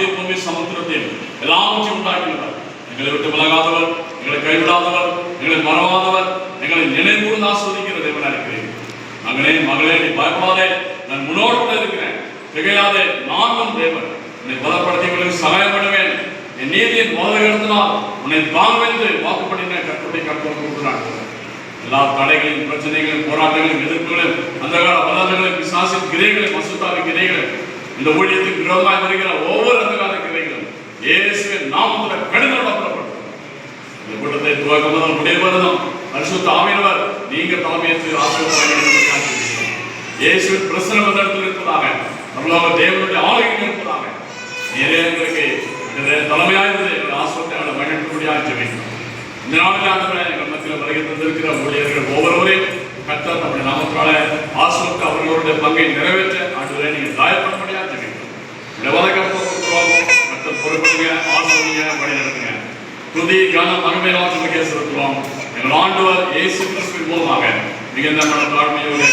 வானத்தையும் பூமி சமுத்திரத்தையும் எல்லாவற்றையும் உண்டாக்கினவர், எங்களை விட்டு விலகாதவர், எங்களை கைவிடாதவர், எங்களை மறவாதவர், எங்களை நினைவுகூர்ந்து ஆஸ்வதிக்கிற தேவனா இருக்கிறேன். மகனே மகளே, நீ பயப்படாதே, நான் முன்னோடு கூட இருக்கிறேன், திகையாதே, நானும் தேவன், உன்னை பலப்படுத்தி உங்களுக்கு சகாயம் பண்ணுவேன், என் நீதியின் முதலிடத்தினால் உன்னை தாங்குவென்று வாக்குப்படின கற்பனை கொடுக்கிறான். எல்லா தடைகளையும், பிரச்சனைகளையும், போராட்டங்களையும், எதிர்ப்புகளையும், அந்த கால வல்லமைகளையும், பிசாசின் கிரைகளையும், அசுத்தாவின் கிரைகளையும், இந்த ஊழியத்துக்கு விரோதமாக வருகிற ஒவ்வொரு அந்த கால கிரைகளும் இயேசுவின் நாமத்தில் கடினப்படப்படும். இந்த கூட்டத்தை துவக்கம் முதல் முடிவதும் பரிசுத்த ஆவியானவர் நீங்க தலைமையேற்று ஆசீர்வாதம் இயேசுவின் பிரசன்னம் அந்த இடத்தில் இருப்பதாக, நம்மளாக தேவனுடைய ஆலயம் இருப்பதாக, நிறைய எங்களுக்கு தலைமையாயிருந்தது எங்களுடைய ஆசிரியத்தை மகிழ்ச்சியாக ஜெபிக்கிறோம். இந்த நாளில் ஆண்டவரே, எங்கள் மத்தியில் வருகை தந்திருக்கிற ஊழியர்கள் ஒவ்வொருவரையும் கர்த்தர் நம்முடைய நாமத்தால ஆசிரியத்தை அவர்களுடைய பங்கை நிறைவேற்ற ஆண்டவரே நீங்கள் தாயப்படும்படியாக ஜெபிக்கிறோம். இந்த கர்த்தர் பொறுப்படுங்க, ஆசிரியங்க, வழி நடத்துங்க. துதி கன மகிமையாற்றுவதற்கே செலுத்துவோம். எங்கள் ஆண்டவர் இயேசு கிறிஸ்துவின் மூலமாக மிகுந்த மன தாழ்மையோடு